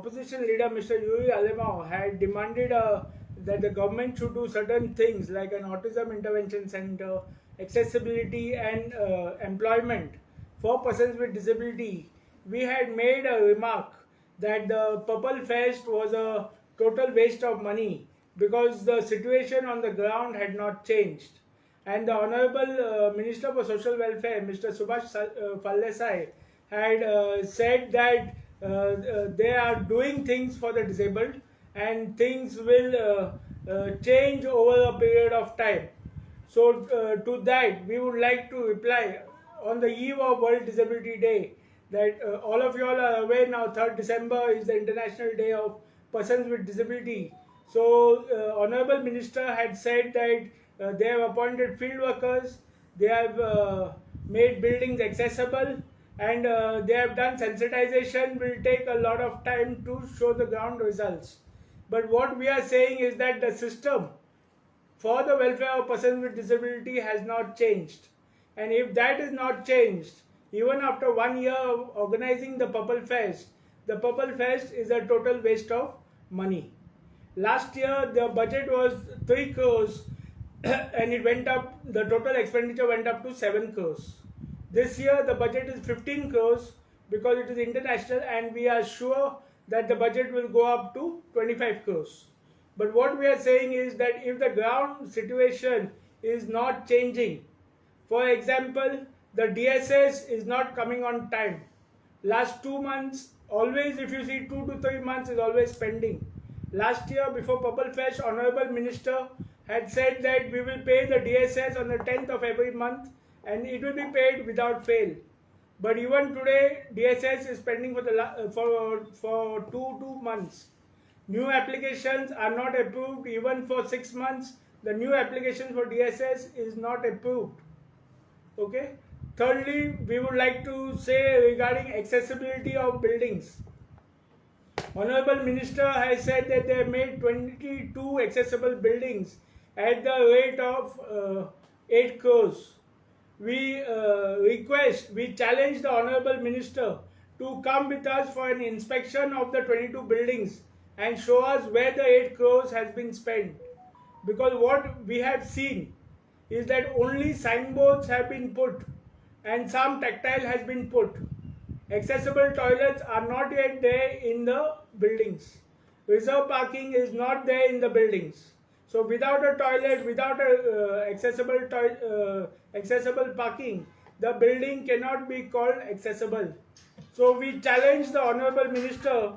opposition leader Mr. Avelino had demanded that the government should do certain things like an autism intervention center, accessibility and employment for persons with disability, we had made a remark that the Purple Fest was a total waste of money because the situation on the ground had not changed. And the Honorable Minister for Social Welfare, Mr. Subhash Pallesai, had said that they are doing things for the disabled and things will change over a period of time. So, to that, we would like to reply on the eve of World Disability Day that all of you all are aware now 3rd December is the International Day of Persons with Disability. So, Honorable Minister had said that they have appointed field workers, they have made buildings accessible, and they have done sensitization. Will take a lot of time to show the ground results. But what we are saying is that the system for the welfare of persons with disability has not changed. And if that is not changed, even after 1 year of organizing the Purple Fest is a total waste of money. Last year, the budget was 3 crores and it went up, the total expenditure went up to 7 crores. This year, the budget is 15 crores because it is international and we are sure that the budget will go up to 25 crores. But what we are saying is that if the ground situation is not changing, for example, the DSS is not coming on time. Last 2 months, always if you see 2 to 3 months is always pending. Last year before Purple Fest, Honorable Minister had said that we will pay the DSS on the 10th of every month and it will be paid without fail. But even today, DSS is pending for 2 months. New applications are not approved even for 6 months. The new application for DSS is not approved. Okay. Thirdly, we would like to say regarding accessibility of buildings. Honorable Minister has said that they have made 22 accessible buildings at the rate of 8 crores. We challenge the Honorable Minister to come with us for an inspection of the 22 buildings and show us where the 8 crores has been spent. Because what we have seen is that only signboards have been put and some tactile has been put. Accessible toilets are not yet there in the buildings. Reserve parking is not there in the buildings. So without a toilet, without a accessible parking, the building cannot be called accessible. So we challenge the Honorable Minister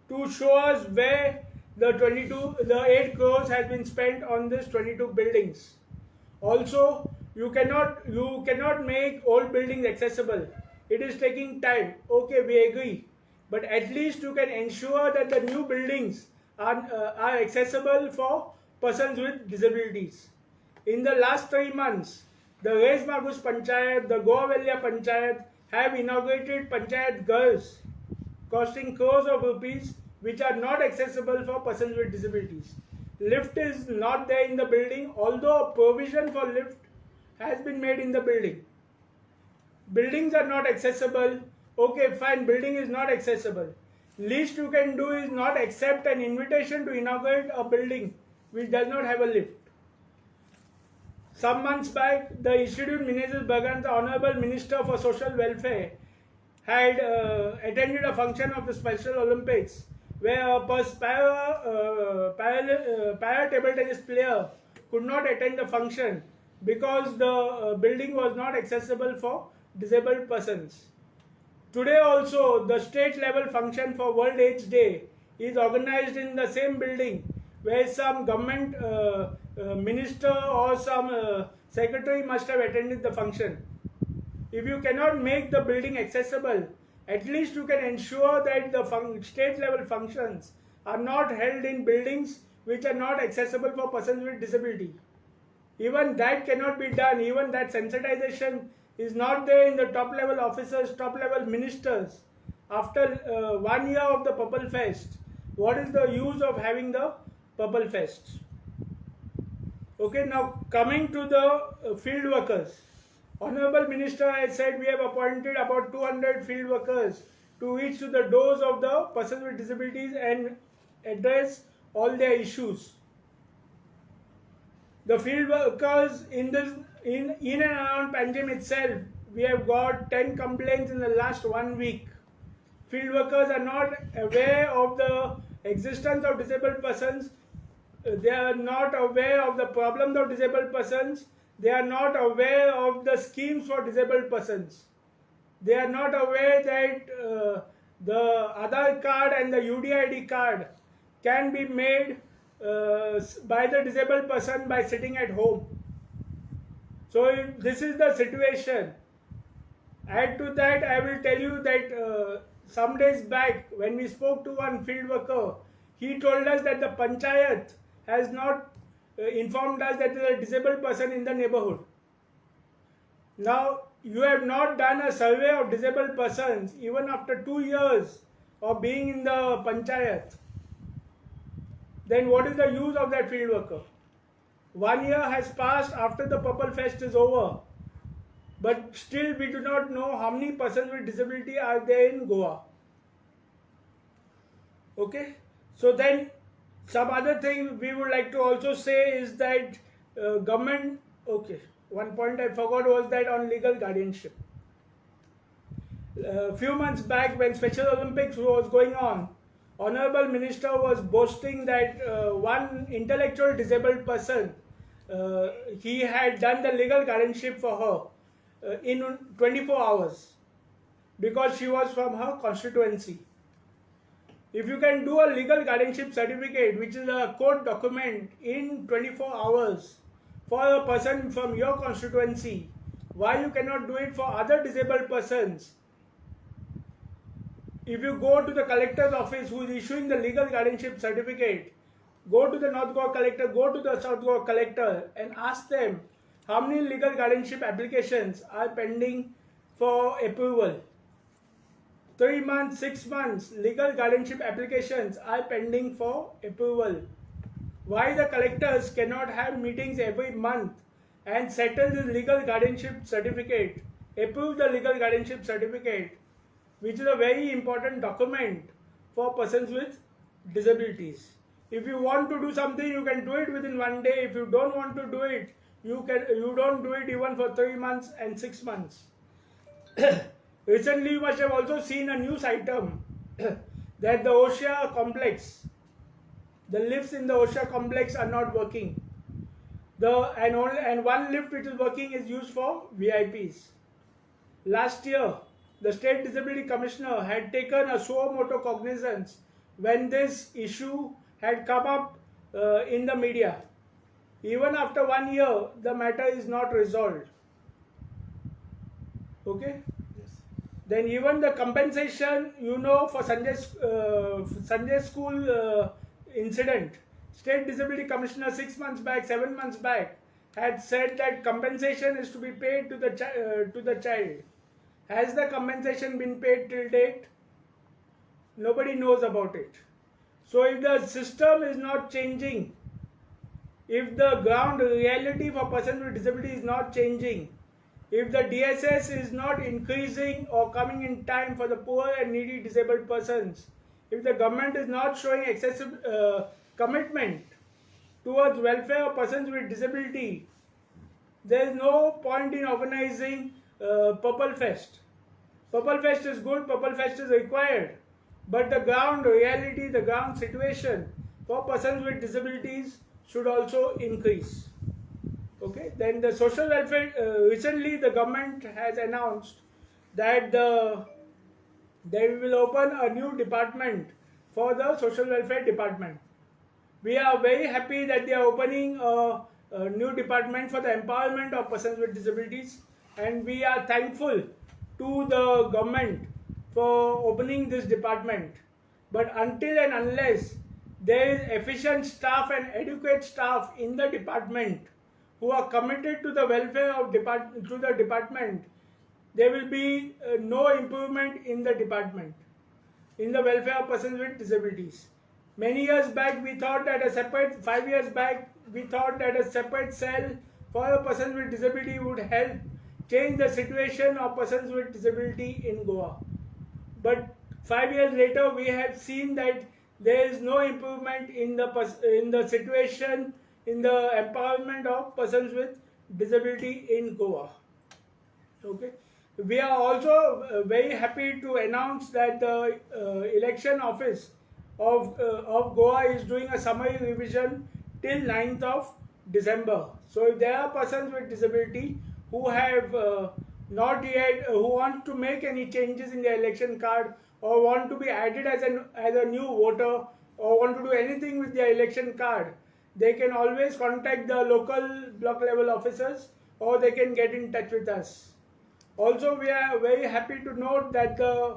to show us where the 8 crores has been spent on these 22 buildings. Also, you cannot make old buildings accessible. It is taking time. Okay, we agree. But at least you can ensure that the new buildings are accessible for persons with disabilities. In the last 3 months, the Resmagus Panchayat, the Goavelya Panchayat have inaugurated Panchayat girls costing crores of rupees which are not accessible for persons with disabilities. Lift is not there in the building, although a provision for lift has been made in the building. Buildings are not accessible. Okay, fine, building is not accessible. Least you can do is not accept an invitation to inaugurate a building which does not have a lift. Some months back, the Institute Minister Bagan, the Honorable Minister for Social Welfare, had attended a function of the Special Olympics where a para table tennis player could not attend the function because the building was not accessible for disabled persons. Today also, the state level function for World AIDS Day is organized in the same building where some government minister or some secretary must have attended the function. If you cannot make the building accessible, at least you can ensure that the state level functions are not held in buildings which are not accessible for persons with disability. Even that cannot be done. Even that sensitization is not there in the top level officers, top level ministers. After 1 year of the Purple Fest, what is the use of having the Purple Fest? Okay, now coming to the field workers. Honorable Minister has said we have appointed about 200 field workers to reach to the doors of the persons with disabilities and address all their issues. The field workers in and around Panjim itself, we have got 10 complaints in the last 1 week. Field workers are not aware of the existence of disabled persons. They are not aware of the problems of disabled persons. They are not aware of the schemes for disabled persons. They are not aware that the Aadhaar card and the UDID card can be made by the disabled person by sitting at home. So this is the situation. Add to that, I will tell you that some days back when we spoke to one field worker, he told us that the panchayat has not informed us that there is a disabled person in the neighborhood. Now, you have not done a survey of disabled persons even after 2 years of being in the panchayat. Then what is the use of that field worker? 1 year has passed after the Purple Fest is over, but still we do not know how many persons with disability are there in Goa. Okay, so then some other thing we would like to also say is that government, okay, one point I forgot was that on legal guardianship. A few months back when Special Olympics was going on, Honorable Minister was boasting that one intellectual disabled person, he had done the legal guardianship for her in 24 hours because she was from her constituency. If you can do a legal guardianship certificate, which is a court document, in 24 hours for a person from your constituency, why you cannot do it for other disabled persons? If you go to the collector's office who is issuing the legal guardianship certificate, go to the North Goa collector, go to the South Goa collector and ask them how many legal guardianship applications are pending for approval. 3 months, 6 months, legal guardianship applications are pending for approval. Why the collectors cannot have meetings every month and settle the legal guardianship certificate, approve the legal guardianship certificate, which is a very important document for persons with disabilities. If you want to do something, you can do it within 1 day. If you don't want to do it, you don't do it even for 3 months and 6 months. Recently, you must have also seen a news item that the OSHA complex, the lifts in the OSHA complex are not working. And one lift which is working is used for VIPs. Last year, the State Disability Commissioner had taken a suo motu cognizance when this issue had come up in the media. Even after 1 year, the matter is not resolved. Okay? Yes. Then even the compensation, for Sunday school incident, State Disability Commissioner 6 months back, 7 months back, had said that compensation is to be paid to the child. Has the compensation been paid till date? Nobody knows about it. So if the system is not changing, if the ground reality for persons with disability is not changing, if the DSS is not increasing or coming in time for the poor and needy disabled persons, if the government is not showing excessive commitment towards welfare of persons with disability, there is no point in organizing Purple Fest. Purple Fest is good, Purple Fest is required, but the ground reality, the ground situation for persons with disabilities should also increase. Okay, then the social welfare, recently the government has announced that they will open a new department for the social welfare department. We are very happy that they are opening a new department for the empowerment of persons with disabilities, and we are thankful to the government for opening this department. But until and unless there is efficient staff and adequate staff in the department who are committed to the welfare of the department, there will be no improvement in the department, in the welfare of persons with disabilities. Many years back, we thought that 5 years back, we thought that a separate cell for a person with disability would help change the situation of persons with disability in Goa. But 5 years later, we have seen that there is no improvement in the situation, in the empowerment of persons with disability in Goa. Okay. We are also very happy to announce that the election office of Goa is doing a summary revision till 9th of December. So if there are persons with disability who have not yet, who want to make any changes in their election card or want to be added as a new voter or want to do anything with their election card, they can always contact the local block level officers or they can get in touch with us. Also, we are very happy to note that the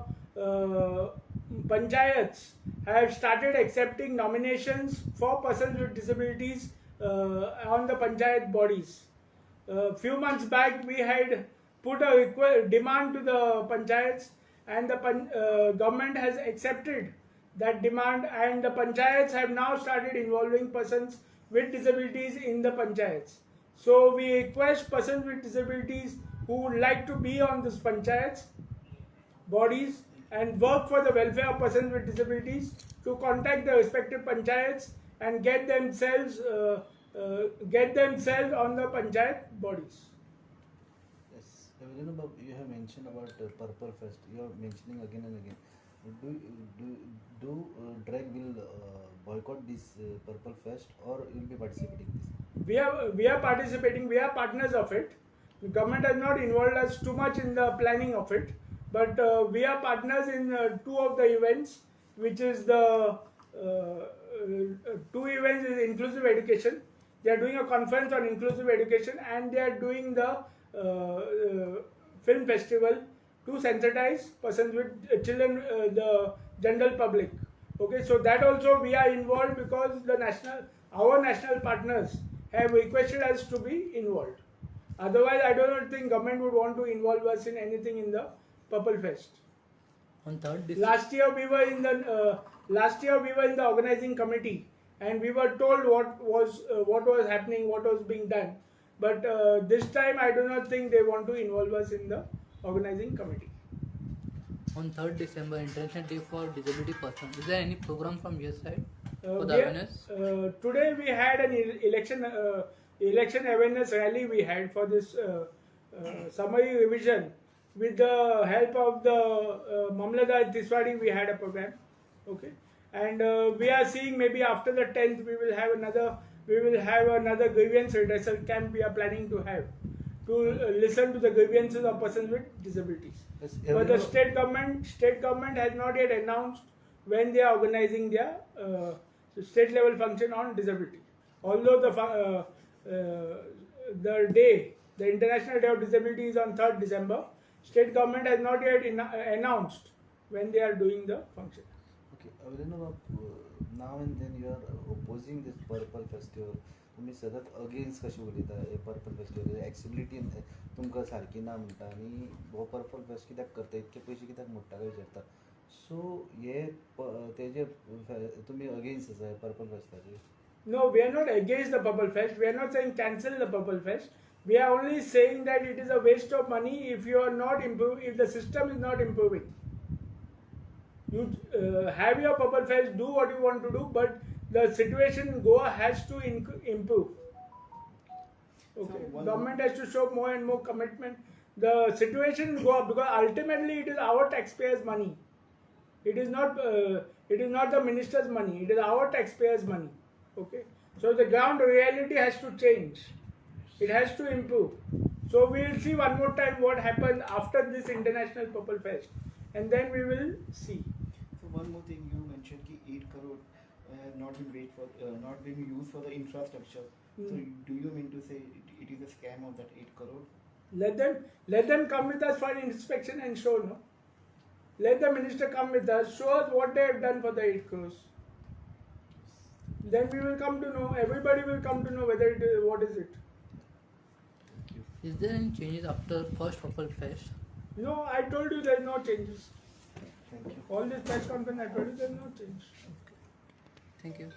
panchayats have started accepting nominations for persons with disabilities on the panchayat bodies. A few months back, we had put a demand to the panchayats, and the government has accepted that demand, and the panchayats have now started involving persons with disabilities in the panchayats. So we request persons with disabilities who would like to be on this panchayats bodies and work for the welfare of persons with disabilities to contact the respective panchayats and get themselves on the panchayat bodies. Yes, Avelino, you have mentioned about Purple Fest. You are mentioning again and again. Do drag will boycott this Purple Fest, or you will be participating this? We are participating. We are partners of it. The government has not involved us too much in the planning of it, but we are partners in two of the events, which is the two events is inclusive education. They are doing a conference on inclusive education, and they are doing the film festival to sensitize persons with children, the general public. Okay, so that also we are involved because our national partners have requested us to be involved. Otherwise, I do not think government would want to involve us in anything in the Purple Fest. On third Last year we were in the organizing committee, and we were told what was happening, what was being done. But this time, I do not think they want to involve us in the organizing committee. On 3rd December, International Day for Disability Persons. Is there any program from your side for the awareness? Today we had an election awareness rally we had for this summary revision. With the help of the Mamladar Tiswadi, we had a program. Okay, and we are seeing maybe after the 10th we will have another grievance redressal camp we are planning to have to listen to the grievances of persons with disabilities. Yes, but the state government has not yet announced when they are organizing their state level function on disability. Although the International Day of Disability is on 3rd December, state government has not yet announced when they are doing the function. Okay, Avelino, now and then you are opposing this Purple Festival. तुम्ही सतत against कशी उलयता हे purple festival accessibility तुमकां सारकी ना म्हणटा आनी हो पर्पल फेस्ट कित्याक करता इतके पयशे कित्याक मोडटा काय विचारता सो हे तेजे तुमी अगेन्स्ट आसा purple फेस्टाचे? No, we are not against the Purple Fest. We are not saying cancel the Purple Fest. We are only saying that it is a waste of money if you are not if the system is not improving. You have your Purple Fest, do what you want to do, but the situation in Goa has to improve. Okay, government has to show more and more commitment. The situation in Goa, because ultimately it is our taxpayers' money. It is not the minister's money. It is our taxpayers' money. Okay, so the ground reality has to change. It has to improve. So we will see one more time what happens after this International Purple Fest, and then we will see. So one more thing, you mentioned that 8 crore have not been used for the infrastructure. So do you mean to say it is a scam of that 8 crore? Let them come with us for an inspection and show. No, let the minister come with us, show us what they have done for the 8 crores. Then we will come to know. Everybody will come to know whether it is, what is it. Is there any changes after first Purple Fest? No, I told you there is no changes. Thank you. All this press conference I told you there is no change. Thank you.